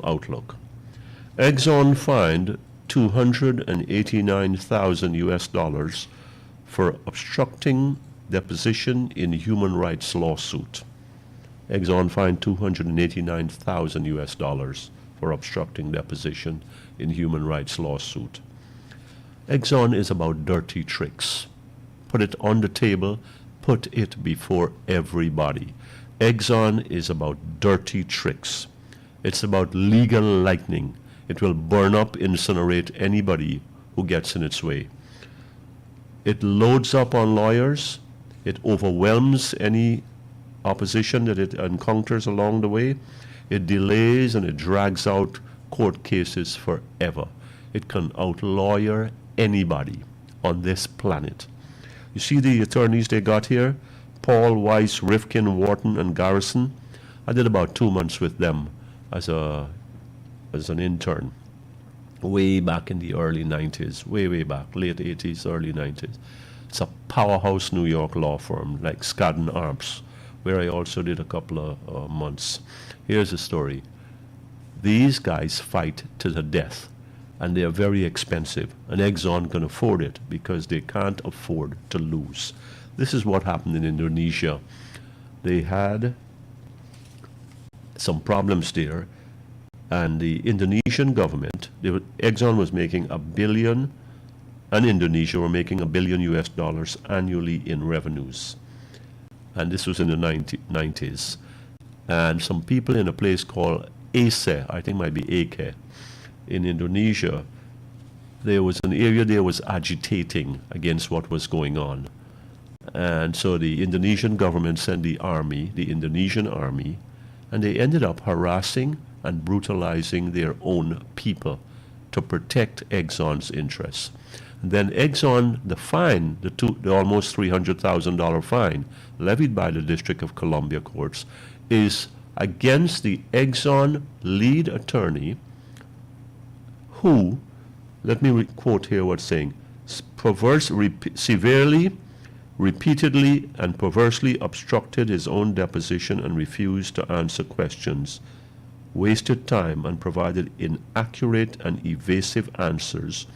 outlook. Exxon fined 289,000 US dollars for obstructing deposition in human rights lawsuit. Exxon fined 289,000 US dollars for obstructing deposition in human rights lawsuit. Exxon is about dirty tricks. Put it on the table, put it before everybody. Exxon is about dirty tricks. It's about legal lightning. It will burn up, incinerate anybody who gets in its way. It loads up on lawyers. It overwhelms any opposition that it encounters along the way. It delays and it drags out court cases forever. It can outlawyer anybody on this planet. You see the attorneys they got here? Paul, Weiss, Rifkin, Wharton, and Garrison. I did about 2 months with them as an intern, way back in the early 90s, way back, late 80s, early 90s. It's a powerhouse New York law firm like Skadden Arps, where I also did a couple of months. Here's the story. These guys fight to the death, and they are very expensive, and Exxon can afford it because they can't afford to lose. This is what happened in Indonesia. They had some problems there, and the Indonesian government, Exxon was making $1 billion, and Indonesia were making $1 billion US dollars annually in revenues. And this was in the 90s. And some people in a place called Aceh, I think it might be Aceh, in Indonesia, there was an area there was agitating against what was going on. And so the Indonesian government sent the army, the Indonesian army, and they ended up harassing and brutalizing their own people to protect Exxon's interests. And then Exxon, the fine, the almost $300,000 fine levied by the District of Columbia courts, is against the Exxon lead attorney who, let me quote here what's saying, severely, repeatedly, and perversely obstructed his own deposition and refused to answer questions, wasted time, and provided inaccurate and evasive answers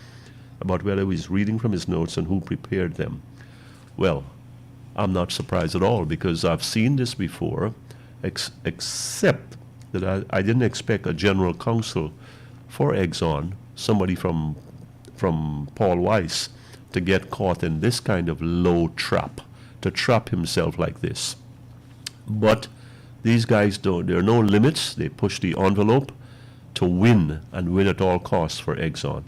about whether he's reading from his notes and who prepared them. Well, I'm not surprised at all because I've seen this before, except that I didn't expect a general counsel for Exxon, somebody from Paul Weiss, to get caught in this kind of low trap, to trap himself like this. But these guys don't, there are no limits. They push the envelope to win, and win at all costs for Exxon.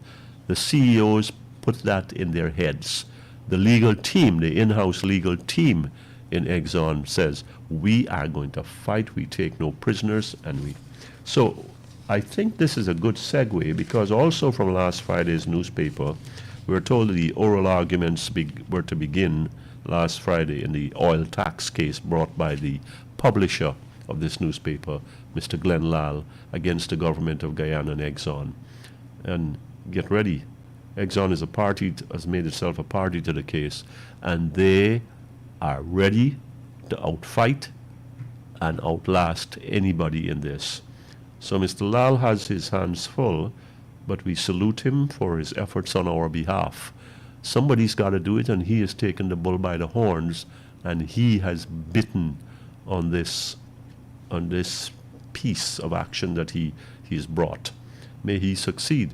The CEOs put that in their heads. The legal team, the in-house legal team in Exxon says, we are going to fight, we take no prisoners, and we... So I think this is a good segue because also from last Friday's newspaper, we were told that the oral arguments were to begin last Friday in the oil tax case brought by the publisher of this newspaper, Mr. Glenn Lal, against the government of Guyana and Exxon. And get ready, Exxon is a party, has made itself a party to the case, and they are ready to outfight and outlast anybody in this. So Mr. Lal has his hands full, but we salute him for his efforts on our behalf. Somebody's got to do it, and he has taken the bull by the horns, and he has bitten on this piece of action that he's brought. May he succeed.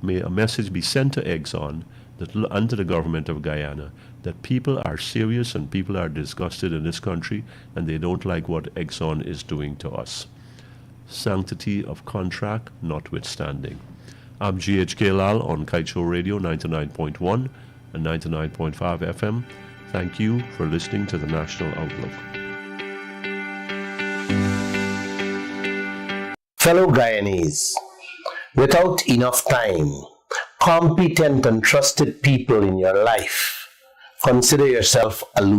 May a message be sent to Exxon and to the government of Guyana that people are serious and people are disgusted in this country, and they don't like what Exxon is doing to us. Sanctity of contract notwithstanding. I'm GHK Lal on Kaieteur Radio 99.1 and 99.5 FM. Thank you for listening to the National Outlook. Fellow Guyanese, without enough time, competent and trusted people in your life, consider yourself aloof.